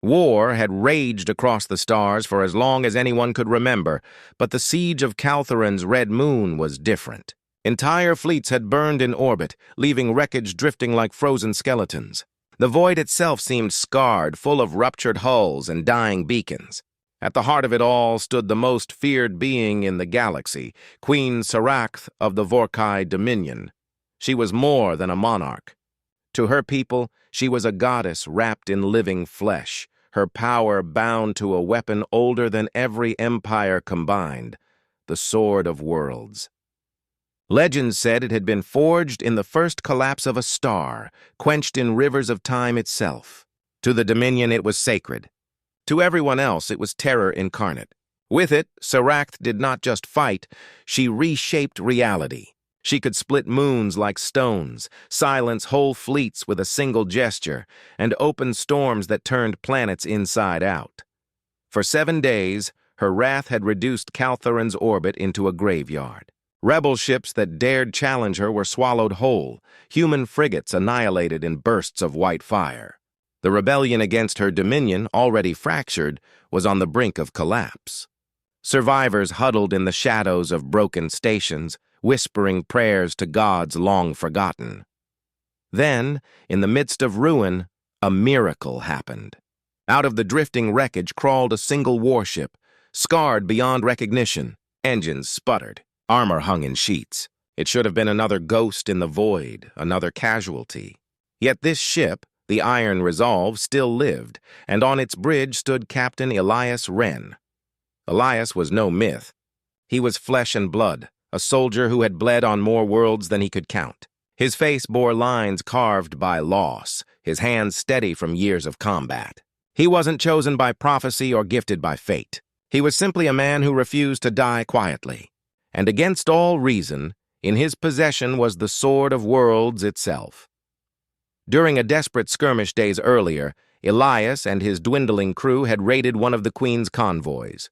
War had raged across the stars for as long as anyone could remember, but the siege of Calthuran's red moon was different. Entire fleets had burned in orbit, leaving wreckage drifting like frozen skeletons. The void itself seemed scarred, full of ruptured hulls and dying beacons. At the heart of it all stood the most feared being in the galaxy, Queen Saract of the Vorkai Dominion. She was more than a monarch. To her people, she was a goddess wrapped in living flesh, her power bound to a weapon older than every empire combined, the Sword of Worlds. Legends said it had been forged in the first collapse of a star, quenched in rivers of time itself. To the Dominion it was sacred. To everyone else it was terror incarnate. With it, Saract did not just fight, she reshaped reality. She could split moons like stones, silence whole fleets with a single gesture, and open storms that turned planets inside out. For 7 days, her wrath had reduced Calthuran's orbit into a graveyard. Rebel ships that dared challenge her were swallowed whole, human frigates annihilated in bursts of white fire. The rebellion against her dominion, already fractured, was on the brink of collapse. Survivors huddled in the shadows of broken stations, whispering prayers to gods long forgotten. Then, in the midst of ruin, a miracle happened. Out of the drifting wreckage crawled a single warship, scarred beyond recognition. Engines sputtered, armor hung in sheets. It should have been another ghost in the void, another casualty. Yet this ship, the Iron Resolve, still lived, and on its bridge stood Captain Elias Wren. Elias was no myth. He was flesh and blood, a soldier who had bled on more worlds than he could count. His face bore lines carved by loss, his hands steady from years of combat. He wasn't chosen by prophecy or gifted by fate. He was simply a man who refused to die quietly. And against all reason, in his possession was the Sword of Worlds itself. During a desperate skirmish days earlier, Elias and his dwindling crew had raided one of the Queen's convoys.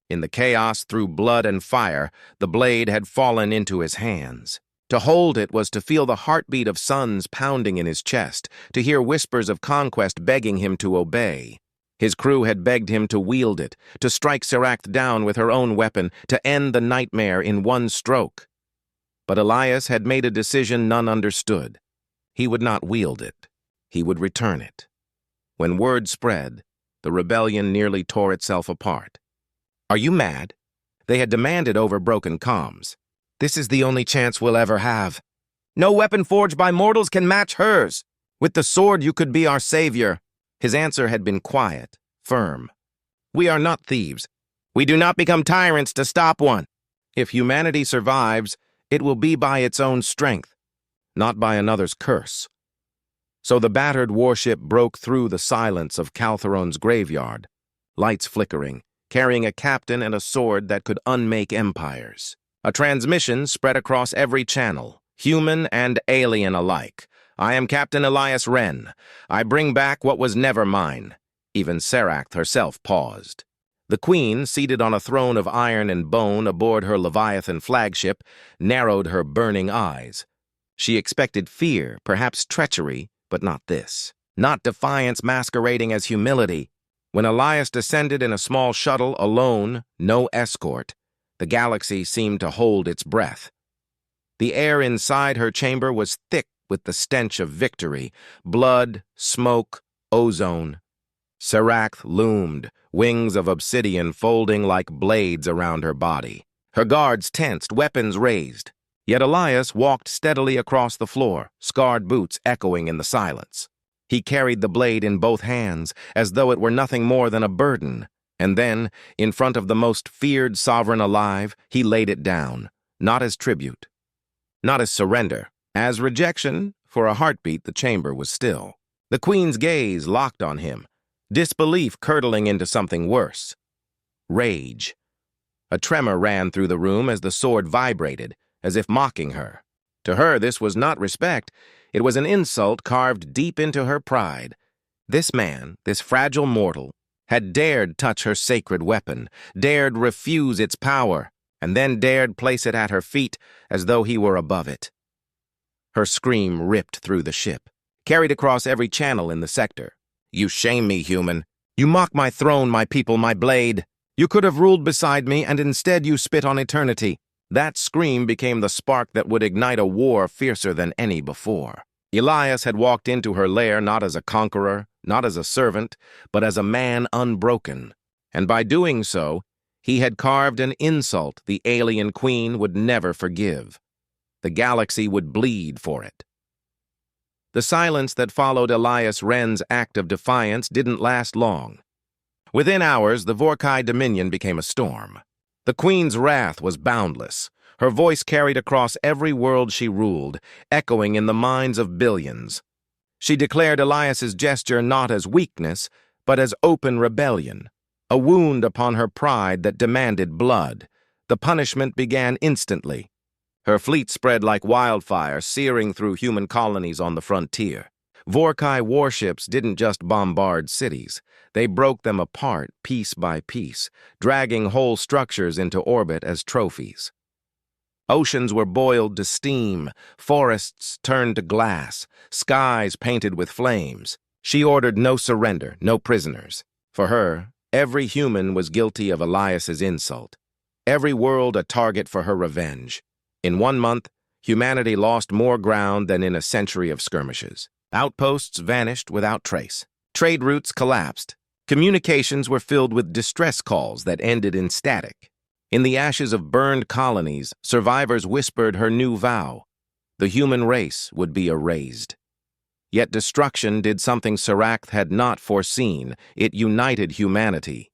In the chaos through blood and fire, the blade had fallen into his hands. To hold it was to feel the heartbeat of suns pounding in his chest, to hear whispers of conquest begging him to obey. His crew had begged him to wield it, to strike Saract down with her own weapon, to end the nightmare in one stroke. But Elias had made a decision none understood. He would not wield it. He would return it. When word spread, the rebellion nearly tore itself apart. "Are you mad?" They had demanded over broken comms. "This is the only chance we'll ever have. No weapon forged by mortals can match hers. With the sword you could be our savior." His answer had been quiet, firm. "We are not thieves. We do not become tyrants to stop one. If humanity survives, it will be by its own strength, not by another's curse." So the battered warship broke through the silence of Calthuran's graveyard, lights flickering, carrying a captain and a sword that could unmake empires. A transmission spread across every channel, human and alien alike. "I am Captain Elias Wren. I bring back what was never mine." Even Saract herself paused. The Queen, seated on a throne of iron and bone aboard her Leviathan flagship, narrowed her burning eyes. She expected fear, perhaps treachery, but not this. Not defiance masquerading as humility. When Elias descended in a small shuttle alone, no escort, the galaxy seemed to hold its breath. The air inside her chamber was thick with the stench of victory, blood, smoke, ozone. Saract loomed, wings of obsidian folding like blades around her body. Her guards tensed, weapons raised. Yet Elias walked steadily across the floor, scarred boots echoing in the silence. He carried the blade in both hands, as though it were nothing more than a burden. And then, in front of the most feared sovereign alive, he laid it down, not as tribute, not as surrender. As rejection, for a heartbeat the chamber was still. The Queen's gaze locked on him, disbelief curdling into something worse. Rage. A tremor ran through the room as the sword vibrated, as if mocking her. To her, this was not respect. It was an insult carved deep into her pride. This man, this fragile mortal, had dared touch her sacred weapon, dared refuse its power, and then dared place it at her feet as though he were above it. Her scream ripped through the ship, carried across every channel in the sector. "You shame me, human. You mock my throne, my people, my blade. You could have ruled beside me, and instead you spit on eternity. That scream became the spark that would ignite a war fiercer than any before. Elias had walked into her lair not as a conqueror, not as a servant, but as a man unbroken. And by doing so, he had carved an insult the alien queen would never forgive. The galaxy would bleed for it. The silence that followed Elias Wren's act of defiance didn't last long. Within hours, the Vorkai dominion became a storm. The queen's wrath was boundless. Her voice carried across every world she ruled, echoing in the minds of billions. She declared Elias's gesture not as weakness, but as open rebellion, a wound upon her pride that demanded blood. The punishment began instantly. Her fleet spread like wildfire, searing through human colonies on the frontier. Vorkai warships didn't just bombard cities. They broke them apart piece by piece, dragging whole structures into orbit as trophies. Oceans were boiled to steam, forests turned to glass, skies painted with flames. She ordered no surrender, no prisoners. For her, every human was guilty of Elias's insult. Every world a target for her revenge. In 1 month, humanity lost more ground than in a century of skirmishes. Outposts vanished without trace. Trade routes collapsed. Communications were filled with distress calls that ended in static. In the ashes of burned colonies, survivors whispered her new vow. The human race would be erased. Yet destruction did something Serac had not foreseen. It united humanity.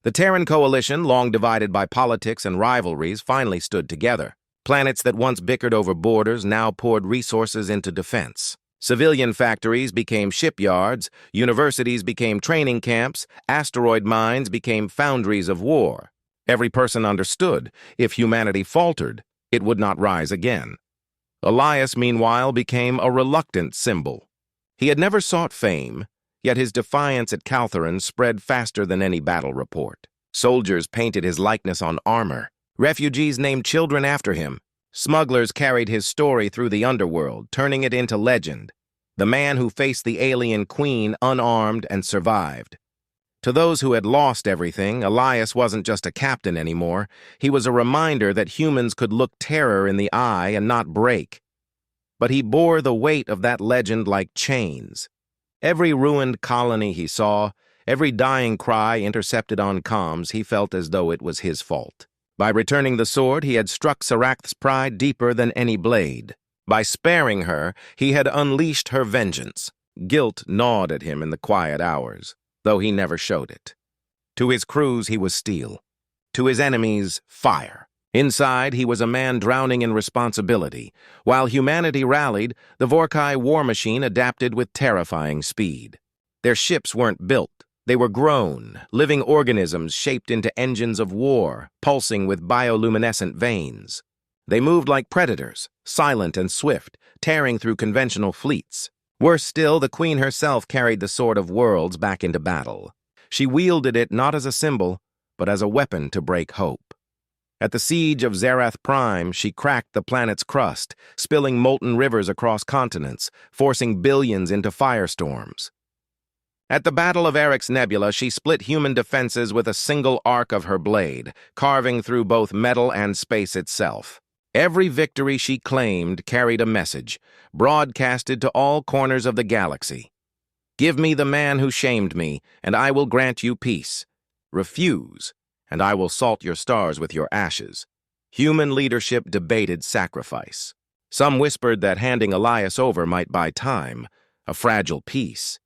The Terran coalition, long divided by politics and rivalries, finally stood together. Planets that once bickered over borders now poured resources into defense. Civilian factories became shipyards, universities became training camps, asteroid mines became foundries of war. Every person understood, if humanity faltered, it would not rise again. Elias, meanwhile, became a reluctant symbol. He had never sought fame, yet his defiance at Caltharan spread faster than any battle report. Soldiers painted his likeness on armor. Refugees named children after him. Smugglers carried his story through the underworld, turning it into legend. The man who faced the alien queen unarmed and survived. To those who had lost everything, Elias wasn't just a captain anymore. He was a reminder that humans could look terror in the eye and not break. But he bore the weight of that legend like chains. Every ruined colony he saw, every dying cry intercepted on comms, he felt as though it was his fault. By returning the sword, he had struck Serac's pride deeper than any blade. By sparing her, he had unleashed her vengeance. Guilt gnawed at him in the quiet hours, though he never showed it. To his crews, he was steel. To his enemies, fire. Inside, he was a man drowning in responsibility. While humanity rallied, the Vorkai war machine adapted with terrifying speed. Their ships weren't built. They were grown, living organisms shaped into engines of war, pulsing with bioluminescent veins. They moved like predators, silent and swift, tearing through conventional fleets. Worse still, the Queen herself carried the Sword of Worlds back into battle. She wielded it not as a symbol, but as a weapon to break hope. At the siege of Zerath Prime, she cracked the planet's crust, spilling molten rivers across continents, forcing billions into firestorms. At the Battle of Eric's Nebula, she split human defenses with a single arc of her blade, carving through both metal and space itself. Every victory she claimed carried a message, broadcasted to all corners of the galaxy. Give me the man who shamed me, and I will grant you peace. Refuse, and I will salt your stars with your ashes. Human leadership debated sacrifice. Some whispered that handing Elias over might buy time, a fragile peace.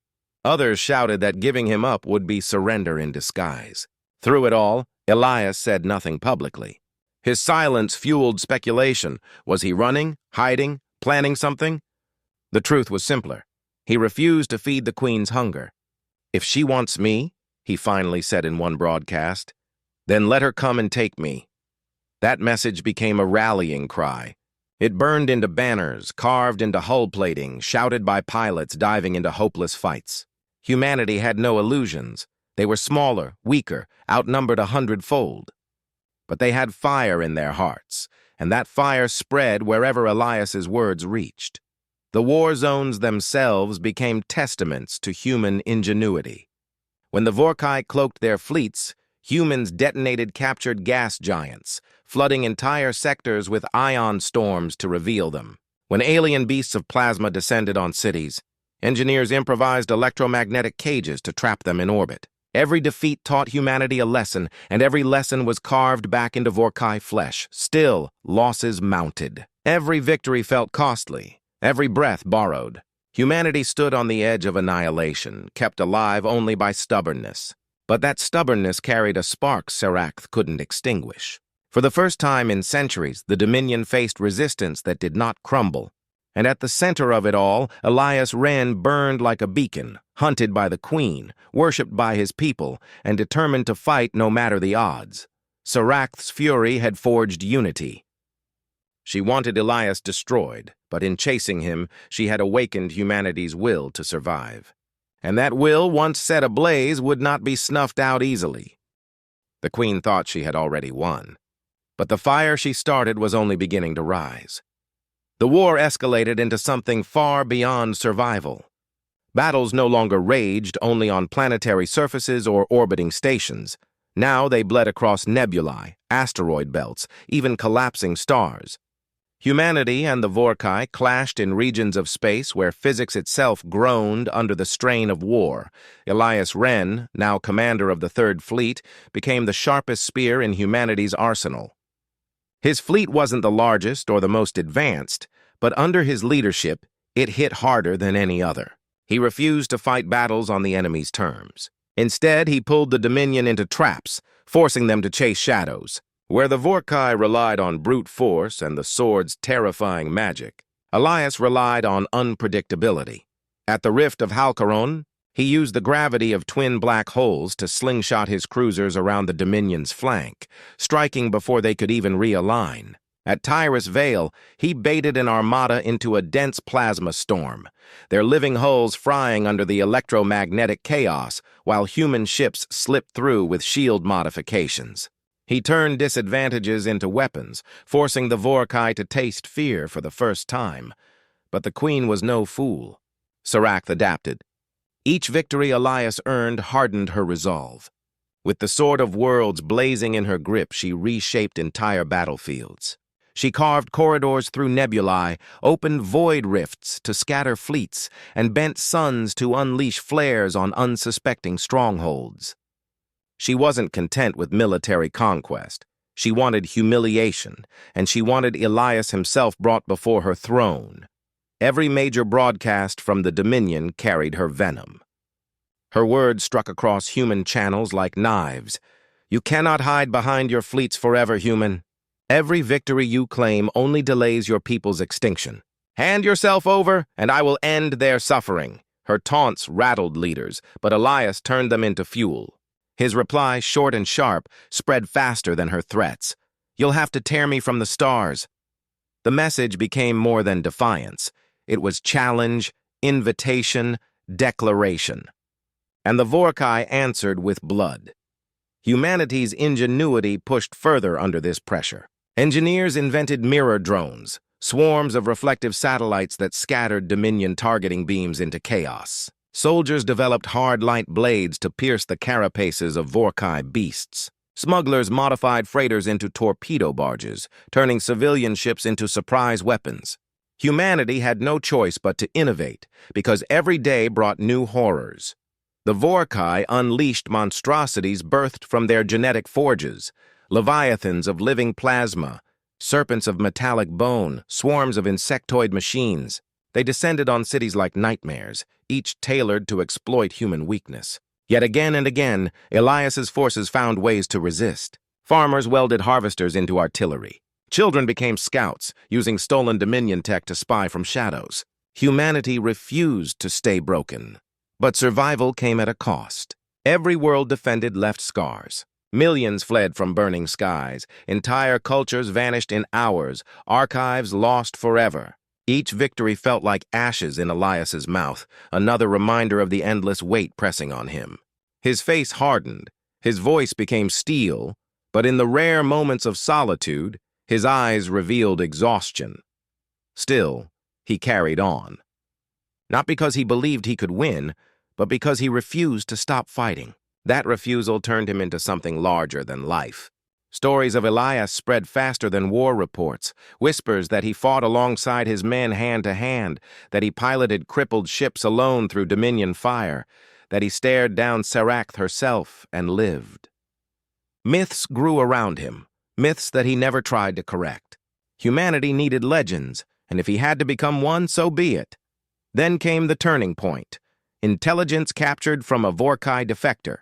Others shouted that giving him up would be surrender in disguise. Through it all, Elias said nothing publicly. His silence fueled speculation. Was he running, hiding, planning something? The truth was simpler. He refused to feed the Queen's hunger. If she wants me, he finally said in one broadcast, then let her come and take me. That message became a rallying cry. It burned into banners, carved into hull plating, shouted by pilots diving into hopeless fights. Humanity had no illusions. They were smaller, weaker, outnumbered 100-fold. But they had fire in their hearts, and that fire spread wherever Elias's words reached. The war zones themselves became testaments to human ingenuity. When the Vorkai cloaked their fleets, humans detonated captured gas giants, flooding entire sectors with ion storms to reveal them. When alien beasts of plasma descended on cities, engineers improvised electromagnetic cages to trap them in orbit. Every defeat taught humanity a lesson, and every lesson was carved back into Vorkai flesh. Still, losses mounted. Every victory felt costly, every breath borrowed. Humanity stood on the edge of annihilation, kept alive only by stubbornness. But that stubbornness carried a spark Serac couldn't extinguish. For the first time in centuries, the Dominion faced resistance that did not crumble. And at the center of it all, Elias Wren burned like a beacon, hunted by the Queen, worshipped by his people, and determined to fight no matter the odds. Serac's fury had forged unity. She wanted Elias destroyed, but in chasing him, she had awakened humanity's will to survive. And that will, once set ablaze, would not be snuffed out easily. The Queen thought she had already won. But the fire she started was only beginning to rise. The war escalated into something far beyond survival. Battles no longer raged only on planetary surfaces or orbiting stations. Now they bled across nebulae, asteroid belts, even collapsing stars. Humanity and the Vorkai clashed in regions of space where physics itself groaned under the strain of war. Elias Wren, now commander of the Third Fleet, became the sharpest spear in humanity's arsenal. His fleet wasn't the largest or the most advanced, but under his leadership, it hit harder than any other. He refused to fight battles on the enemy's terms. Instead, he pulled the Dominion into traps, forcing them to chase shadows. Where the Vorkai relied on brute force and the sword's terrifying magic, Elias relied on unpredictability. At the rift of Halcaron, he used the gravity of twin black holes to slingshot his cruisers around the Dominion's flank, striking before they could even realign. At Tyrus Vale, he baited an armada into a dense plasma storm, their living hulls frying under the electromagnetic chaos, while human ships slipped through with shield modifications. He turned disadvantages into weapons, forcing the Vorkai to taste fear for the first time. But the Queen was no fool. Serac adapted. Each victory Elias earned hardened her resolve. With the Sword of Worlds blazing in her grip, she reshaped entire battlefields. She carved corridors through nebulae, opened void rifts to scatter fleets, and bent suns to unleash flares on unsuspecting strongholds. She wasn't content with military conquest. She wanted humiliation, and she wanted Elias himself brought before her throne. Every major broadcast from the Dominion carried her venom. Her words struck across human channels like knives. You cannot hide behind your fleets forever, human. Every victory you claim only delays your people's extinction. Hand yourself over, and I will end their suffering. Her taunts rattled leaders, but Elias turned them into fuel. His reply, short and sharp, spread faster than her threats. You'll have to tear me from the stars. The message became more than defiance. It was challenge, invitation, declaration. And the Vorkai answered with blood. Humanity's ingenuity pushed further under this pressure. Engineers invented mirror drones, swarms of reflective satellites that scattered Dominion targeting beams into chaos. Soldiers developed hard light blades to pierce the carapaces of Vorkai beasts. Smugglers modified freighters into torpedo barges, turning civilian ships into surprise weapons. Humanity had no choice but to innovate, because every day brought new horrors. The Vorkai unleashed monstrosities birthed from their genetic forges, leviathans of living plasma, serpents of metallic bone, swarms of insectoid machines. They descended on cities like nightmares, each tailored to exploit human weakness. Yet again and again, Elias's forces found ways to resist. Farmers welded harvesters into artillery. Children became scouts, using stolen Dominion tech to spy from shadows. Humanity refused to stay broken. But survival came at a cost. Every world defended left scars. Millions fled from burning skies. Entire cultures vanished in hours. Archives lost forever. Each victory felt like ashes in Elias's mouth, another reminder of the endless weight pressing on him. His face hardened, his voice became steel, but in the rare moments of solitude, his eyes revealed exhaustion. Still, he carried on. Not because he believed he could win, but because he refused to stop fighting. That refusal turned him into something larger than life. Stories of Elias spread faster than war reports, whispers that he fought alongside his men hand to hand, that he piloted crippled ships alone through Dominion fire, that he stared down Serac herself and lived. Myths grew around him, myths that he never tried to correct. Humanity needed legends, and if he had to become one, so be it. Then came the turning point. Intelligence captured from a Vorkai defector.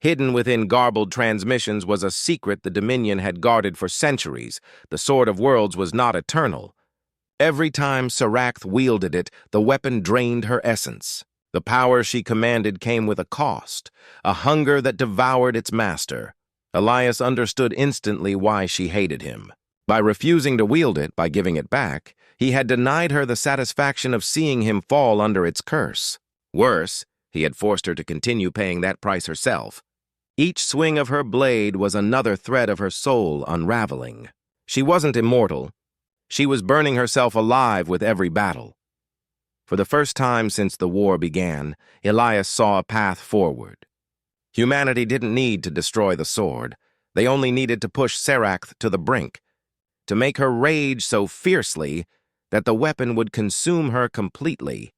Hidden within garbled transmissions was a secret the Dominion had guarded for centuries. The Sword of Worlds was not eternal. Every time Serac wielded it, the weapon drained her essence. The power she commanded came with a cost, a hunger that devoured its master. Elias understood instantly why she hated him. By refusing to wield it, by giving it back, he had denied her the satisfaction of seeing him fall under its curse. Worse, he had forced her to continue paying that price herself. Each swing of her blade was another thread of her soul unraveling. She wasn't immortal. She was burning herself alive with every battle. For the first time since the war began, Elias saw a path forward. Humanity didn't need to destroy the sword. They only needed to push Serac to the brink, to make her rage so fiercely that the weapon would consume her completely.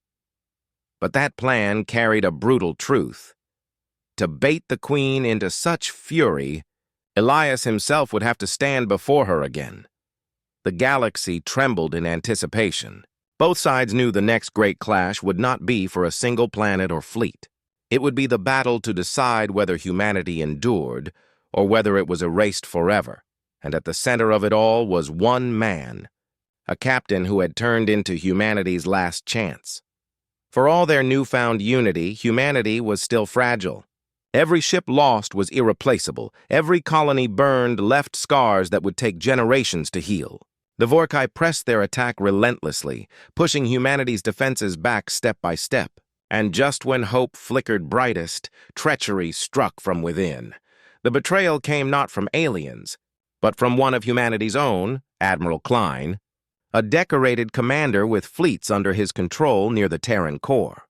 But that plan carried a brutal truth. To bait the queen into such fury, Elias himself would have to stand before her again. The galaxy trembled in anticipation. Both sides knew the next great clash would not be for a single planet or fleet. It would be the battle to decide whether humanity endured or whether it was erased forever. And at the center of it all was one man, a captain who had turned into humanity's last chance. For all their newfound unity, humanity was still fragile. Every ship lost was irreplaceable. Every colony burned left scars that would take generations to heal. The Vorkai pressed their attack relentlessly, pushing humanity's defenses back step by step. And just when hope flickered brightest, treachery struck from within. The betrayal came not from aliens, but from one of humanity's own, Admiral Klein, a decorated commander with fleets under his control near the Terran core.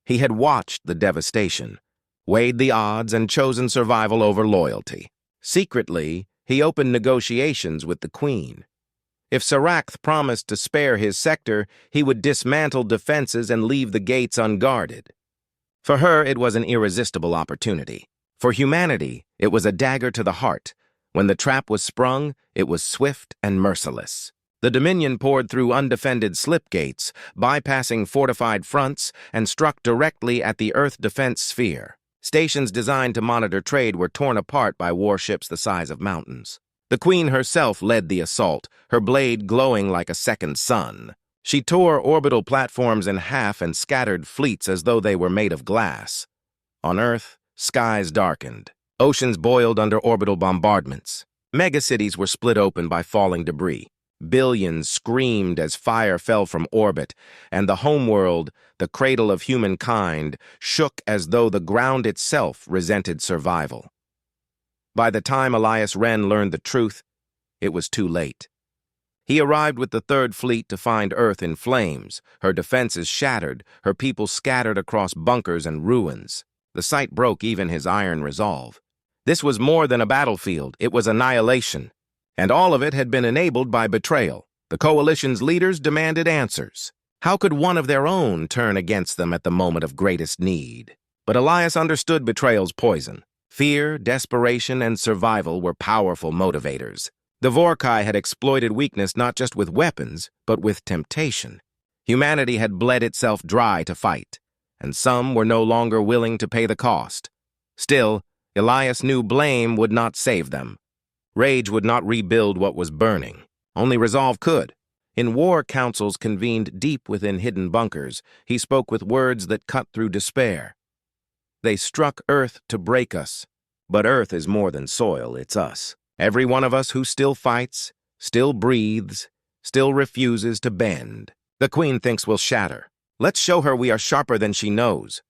He had watched the devastation, weighed the odds, and chosen survival over loyalty. Secretly, he opened negotiations with the Queen. If Serac promised to spare his sector, he would dismantle defenses and leave the gates unguarded. For her, it was an irresistible opportunity. For humanity, it was a dagger to the heart. When the trap was sprung, it was swift and merciless. The Dominion poured through undefended slip gates, bypassing fortified fronts, and struck directly at the Earth defense sphere. Stations designed to monitor trade were torn apart by warships the size of mountains. The Queen herself led the assault, her blade glowing like a second sun. She tore orbital platforms in half and scattered fleets as though they were made of glass. On Earth, skies darkened. Oceans boiled under orbital bombardments. Megacities were split open by falling debris. Billions screamed as fire fell from orbit, and the homeworld, the cradle of humankind, shook as though the ground itself resented survival. By the time Elias Wren learned the truth, it was too late. He arrived with the Third Fleet to find Earth in flames, her defenses shattered, her people scattered across bunkers and ruins. The sight broke even his iron resolve. This was more than a battlefield, it was annihilation. And all of it had been enabled by betrayal. The coalition's leaders demanded answers. How could one of their own turn against them at the moment of greatest need? But Elias understood betrayal's poison. Fear, desperation, and survival were powerful motivators. The Vorkai had exploited weakness not just with weapons, but with temptation. Humanity had bled itself dry to fight, and some were no longer willing to pay the cost. Still, Elias knew blame would not save them. Rage would not rebuild what was burning. Only resolve could. In war councils convened deep within hidden bunkers, he spoke with words that cut through despair. They struck Earth to break us, but Earth is more than soil, it's us. Every one of us who still fights, still breathes, still refuses to bend. The Queen thinks we'll shatter. Let's show her we are sharper than she knows.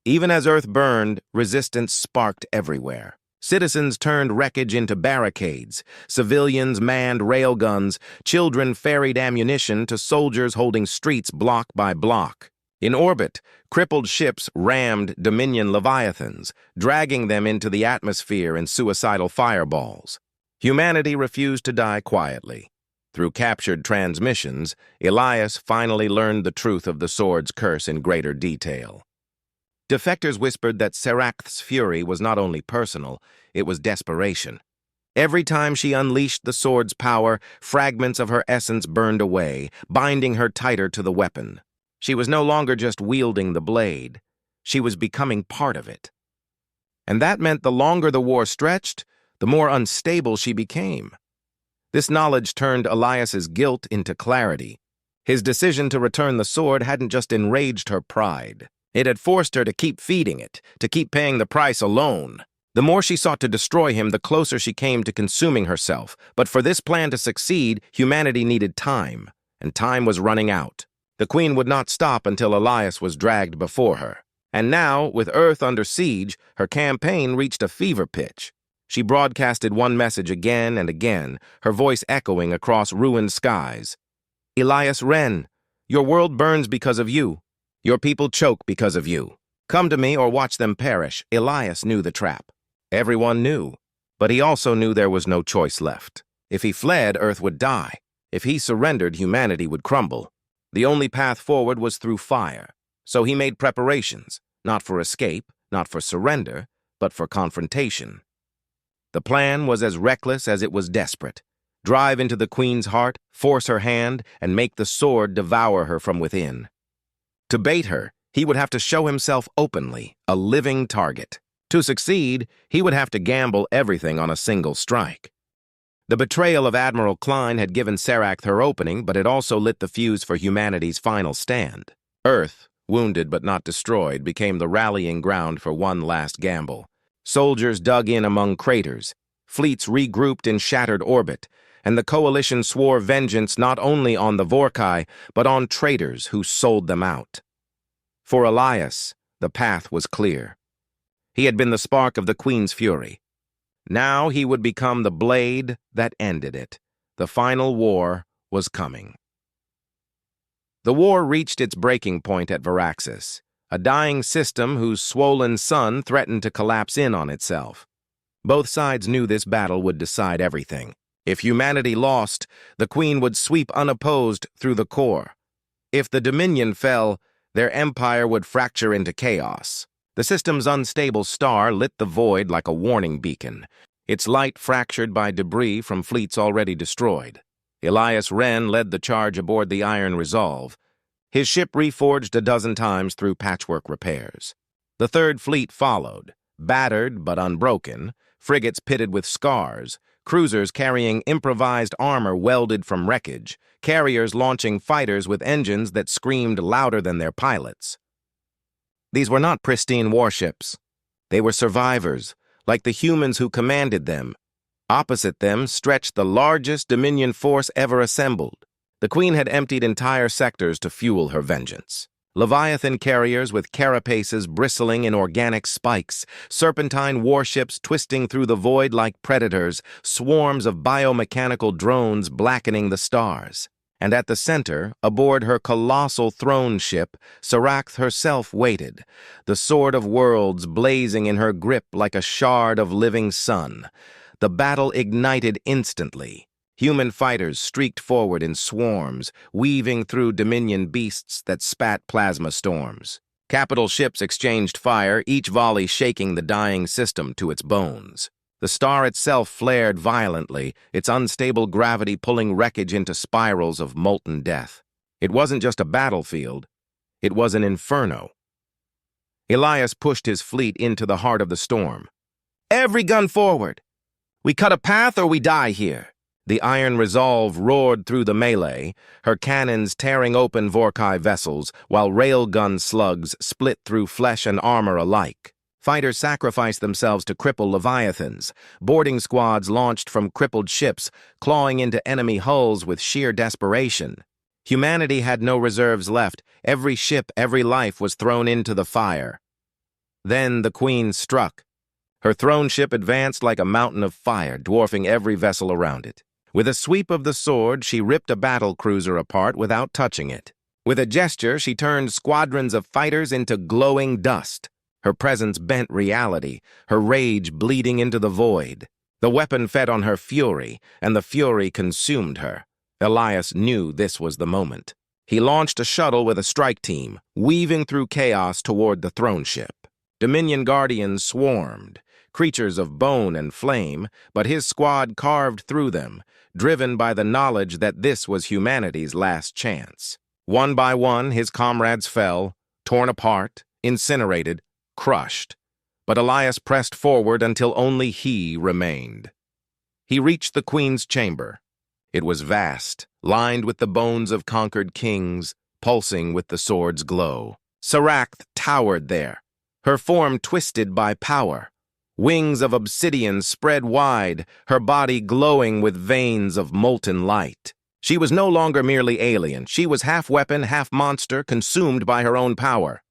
Even as Earth burned, resistance sparked everywhere. Citizens turned wreckage into barricades. Civilians manned railguns. Children ferried ammunition to soldiers holding streets block by block. In orbit, crippled ships rammed Dominion Leviathans, dragging them into the atmosphere in suicidal fireballs. Humanity refused to die quietly. Through captured transmissions, Elias finally learned the truth of the sword's curse in greater detail. Defectors whispered that Serakh's fury was not only personal, it was desperation. Every time she unleashed the sword's power, fragments of her essence burned away, binding her tighter to the weapon. She was no longer just wielding the blade. She was becoming part of it. And that meant the longer the war stretched, the more unstable she became. This knowledge turned Elias's guilt into clarity. His decision to return the sword hadn't just enraged her pride. It had forced her to keep feeding it, to keep paying the price alone. The more she sought to destroy him, the closer she came to consuming herself. But for this plan to succeed, humanity needed time, and time was running out. The Queen would not stop until Elias was dragged before her. And now, with Earth under siege, her campaign reached a fever pitch. She broadcasted one message again and again, her voice echoing across ruined skies. Elias Wren, your world burns because of you. Your people choke because of you. Come to me or watch them perish. Elias knew the trap. Everyone knew, but he also knew there was no choice left. If he fled, Earth would die. If he surrendered, humanity would crumble. The only path forward was through fire. So he made preparations, not for escape, not for surrender, but for confrontation. The plan was as reckless as it was desperate. Drive into the Queen's heart, force her hand, and make the sword devour her from within. To bait her, he would have to show himself openly, a living target. To succeed, he would have to gamble everything on a single strike. The betrayal of Admiral Klein had given Serach her opening, but it also lit the fuse for humanity's final stand. Earth, wounded but not destroyed, became the rallying ground for one last gamble. Soldiers dug in among craters, fleets regrouped in shattered orbit, and the coalition swore vengeance not only on the Vorkai, but on traitors who sold them out. For Elias, the path was clear. He had been the spark of the Queen's fury. Now he would become the blade that ended it. The final war was coming. The war reached its breaking point at Varaxis, a dying system whose swollen sun threatened to collapse in on itself. Both sides knew this battle would decide everything. If humanity lost, the Queen would sweep unopposed through the core. If the Dominion fell, their empire would fracture into chaos. The system's unstable star lit the void like a warning beacon, its light fractured by debris from fleets already destroyed. Elias Wren led the charge aboard the Iron Resolve. His ship reforged a dozen times through patchwork repairs. The Third Fleet followed, battered but unbroken, frigates pitted with scars, cruisers carrying improvised armor welded from wreckage, carriers launching fighters with engines that screamed louder than their pilots. These were not pristine warships. They were survivors, like the humans who commanded them. Opposite them stretched the largest Dominion force ever assembled. The Queen had emptied entire sectors to fuel her vengeance. Leviathan carriers with carapaces bristling in organic spikes, serpentine warships twisting through the void like predators, swarms of biomechanical drones blackening the stars. And at the center, aboard her colossal throne ship, Serach herself waited, the sword of worlds blazing in her grip like a shard of living sun. The battle ignited instantly. Human fighters streaked forward in swarms, weaving through Dominion beasts that spat plasma storms. Capital ships exchanged fire, each volley shaking the dying system to its bones. The star itself flared violently, its unstable gravity pulling wreckage into spirals of molten death. It wasn't just a battlefield, it was an inferno. Elias pushed his fleet into the heart of the storm. "Every gun forward! We cut a path or we die here." The Iron Resolve roared through the melee, her cannons tearing open Vorkai vessels, while railgun slugs split through flesh and armor alike. Fighters sacrificed themselves to cripple Leviathans. Boarding squads launched from crippled ships, clawing into enemy hulls with sheer desperation. Humanity had no reserves left. Every ship, every life was thrown into the fire. Then the Queen struck. Her throne ship advanced like a mountain of fire, dwarfing every vessel around it. With a sweep of the sword, she ripped a battle cruiser apart without touching it. With a gesture, she turned squadrons of fighters into glowing dust. Her presence bent reality, her rage bleeding into the void. The weapon fed on her fury, and the fury consumed her. Elias knew this was the moment. He launched a shuttle with a strike team, weaving through chaos toward the throne ship. Dominion Guardians swarmed, creatures of bone and flame, but his squad carved through them, driven by the knowledge that this was humanity's last chance. One by one, his comrades fell, torn apart, incinerated, crushed. But Elias pressed forward until only he remained. He reached the Queen's chamber. It was vast, lined with the bones of conquered kings, pulsing with the sword's glow. Sarath towered there, her form twisted by power. Wings of obsidian spread wide, her body glowing with veins of molten light. She was no longer merely alien. She was half weapon, half monster, consumed by her own power.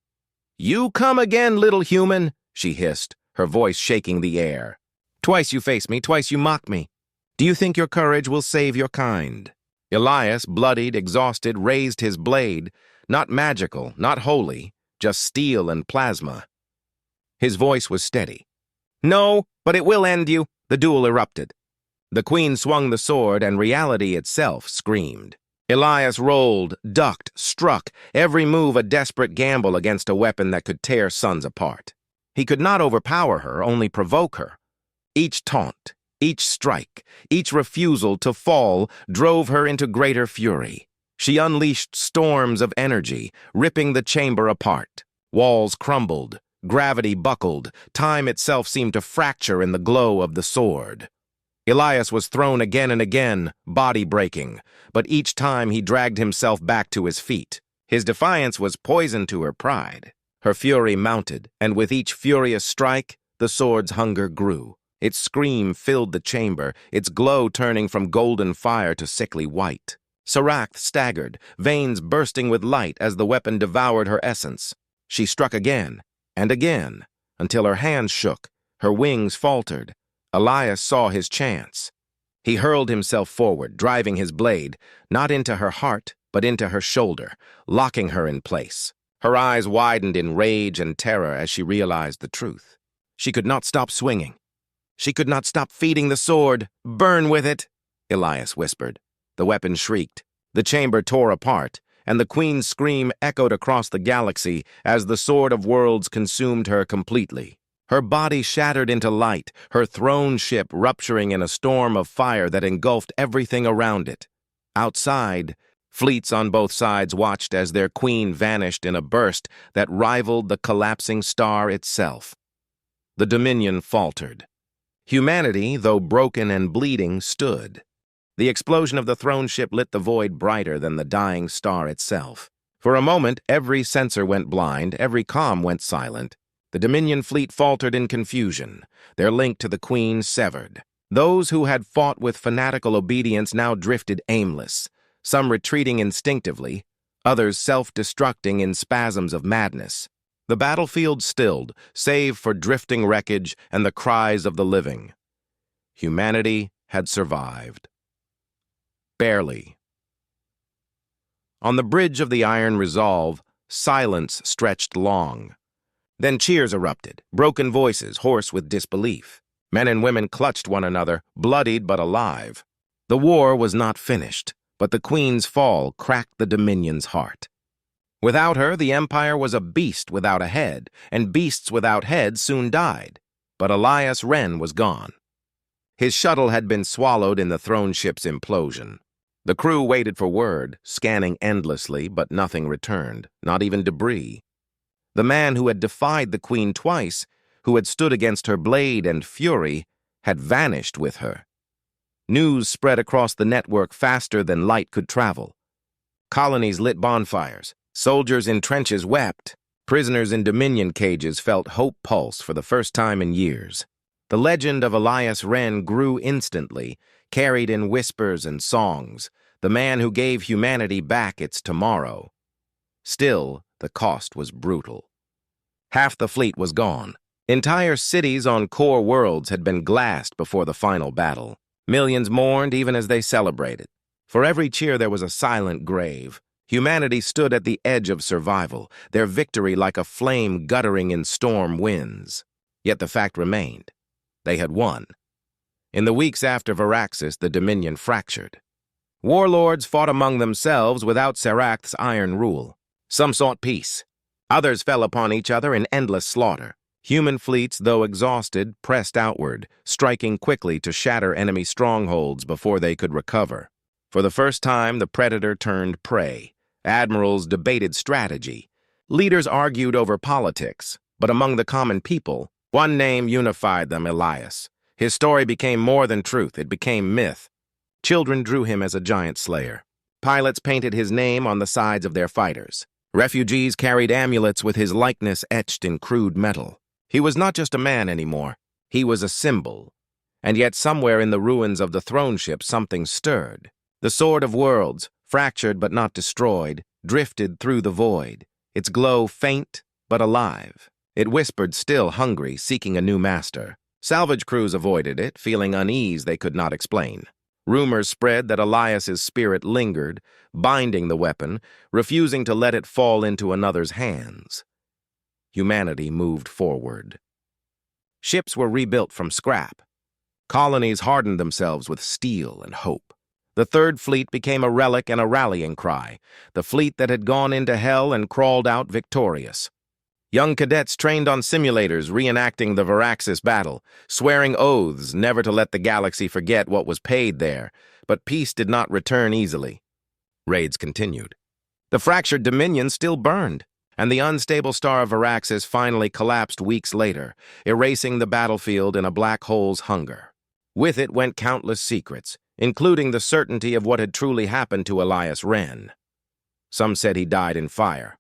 "You come again, little human," she hissed, her voice shaking the air. "Twice you face me, twice you mock me. Do you think your courage will save your kind?" Elias, bloodied, exhausted, raised his blade, not magical, not holy, just steel and plasma. His voice was steady. "No, but it will end you." The duel erupted. The Queen swung the sword, and reality itself screamed. Elias rolled, ducked, struck, every move a desperate gamble against a weapon that could tear suns apart. He could not overpower her, only provoke her. Each taunt, each strike, each refusal to fall drove her into greater fury. She unleashed storms of energy, ripping the chamber apart. Walls crumbled, gravity buckled, time itself seemed to fracture in the glow of the sword. Elias was thrown again and again, body breaking, but each time he dragged himself back to his feet. His defiance was poison to her pride. Her fury mounted, and with each furious strike, the sword's hunger grew. Its scream filled the chamber, its glow turning from golden fire to sickly white. Sarath staggered, veins bursting with light as the weapon devoured her essence. She struck again, and again, until her hands shook, her wings faltered. Elias saw his chance. He hurled himself forward, driving his blade, not into her heart, but into her shoulder, locking her in place. Her eyes widened in rage and terror as she realized the truth. She could not stop swinging. She could not stop feeding the sword. "Burn with it," Elias whispered. The weapon shrieked. The chamber tore apart, and the Queen's scream echoed across the galaxy as the Sword of Worlds consumed her completely. Her body shattered into light, her throne ship rupturing in a storm of fire that engulfed everything around it. Outside, fleets on both sides watched as their queen vanished in a burst that rivaled the collapsing star itself. The Dominion faltered. Humanity, though broken and bleeding, stood. The explosion of the throne ship lit the void brighter than the dying star itself. For a moment, every sensor went blind, every comm went silent. The Dominion fleet faltered in confusion, their link to the Queen severed. Those who had fought with fanatical obedience now drifted aimless, some retreating instinctively, others self-destructing in spasms of madness. The battlefield stilled, save for drifting wreckage and the cries of the living. Humanity had survived. Barely. On the bridge of the Iron Resolve, silence stretched long. Then cheers erupted, broken voices hoarse with disbelief. Men and women clutched one another, bloodied but alive. The war was not finished, but the Queen's fall cracked the Dominion's heart. Without her, the Empire was a beast without a head, and beasts without heads soon died. But Elias Wren was gone. His shuttle had been swallowed in the throne ship's implosion. The crew waited for word, scanning endlessly, but nothing returned, not even debris. The man who had defied the Queen twice, who had stood against her blade and fury, had vanished with her. News spread across the network faster than light could travel. Colonies lit bonfires. Soldiers in trenches wept. Prisoners in Dominion cages felt hope pulse for the first time in years. The legend of Elias Wren grew instantly, carried in whispers and songs, the man who gave humanity back its tomorrow. Still, the cost was brutal. Half the fleet was gone. Entire cities on core worlds had been glassed before the final battle. Millions mourned even as they celebrated. For every cheer there was a silent grave. Humanity stood at the edge of survival, their victory like a flame guttering in storm winds. Yet the fact remained. They had won. In the weeks after Varaxis, the Dominion fractured. Warlords fought among themselves without Serath's iron rule. Some sought peace. Others fell upon each other in endless slaughter. Human fleets, though exhausted, pressed outward, striking quickly to shatter enemy strongholds before they could recover. For the first time, the predator turned prey. Admirals debated strategy. Leaders argued over politics. But among the common people, one name unified them: Elias. His story became more than truth, it became myth. Children drew him as a giant slayer. Pilots painted his name on the sides of their fighters. Refugees carried amulets with his likeness etched in crude metal. He was not just a man anymore. He was a symbol. And yet somewhere in the ruins of the throne ship something stirred. The Sword of Worlds, fractured but not destroyed, drifted through the void, its glow faint but alive. It whispered, still hungry, seeking a new master. Salvage crews avoided it, feeling unease they could not explain. Rumors spread that Elias's spirit lingered, binding the weapon, refusing to let it fall into another's hands. Humanity moved forward. Ships were rebuilt from scrap. Colonies hardened themselves with steel and hope. The Third Fleet became a relic and a rallying cry, the fleet that had gone into hell and crawled out victorious. Young cadets trained on simulators reenacting the Varaxis battle, swearing oaths never to let the galaxy forget what was paid there, but peace did not return easily. Raids continued. The fractured Dominion still burned, and the unstable star of Varaxis finally collapsed weeks later, erasing the battlefield in a black hole's hunger. With it went countless secrets, including the certainty of what had truly happened to Elias Wren. Some said he died in fire.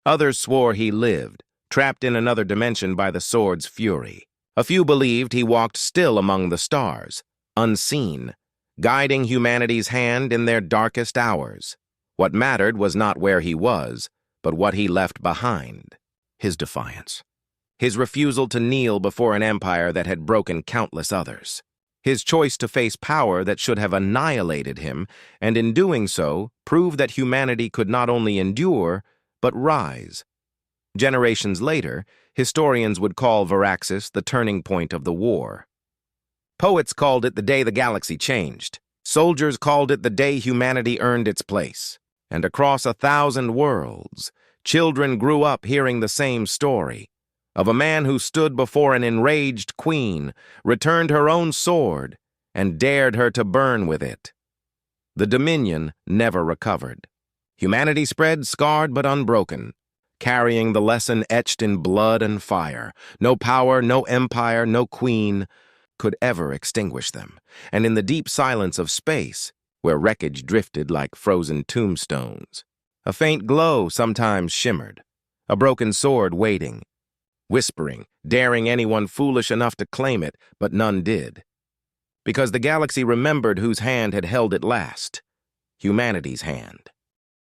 Others swore he lived, trapped in another dimension by the sword's fury. A few believed he walked still among the stars, unseen, guiding humanity's hand in their darkest hours. What mattered was not where he was, but what he left behind. His defiance. His refusal to kneel before an empire that had broken countless others. His choice to face power that should have annihilated him, and in doing so, prove that humanity could not only endure, but rise. Generations later, historians would call Varaxis the turning point of the war. Poets called it the day the galaxy changed. Soldiers called it the day humanity earned its place. And across 1,000 worlds, children grew up hearing the same story, of a man who stood before an enraged queen, returned her own sword, and dared her to burn with it. The Dominion never recovered. Humanity spread, scarred but unbroken, carrying the lesson etched in blood and fire. No power, no empire, no queen could ever extinguish them. And in the deep silence of space, where wreckage drifted like frozen tombstones, a faint glow sometimes shimmered, a broken sword waiting, whispering, daring anyone foolish enough to claim it, but none did. Because the galaxy remembered whose hand had held it last. Humanity's hand.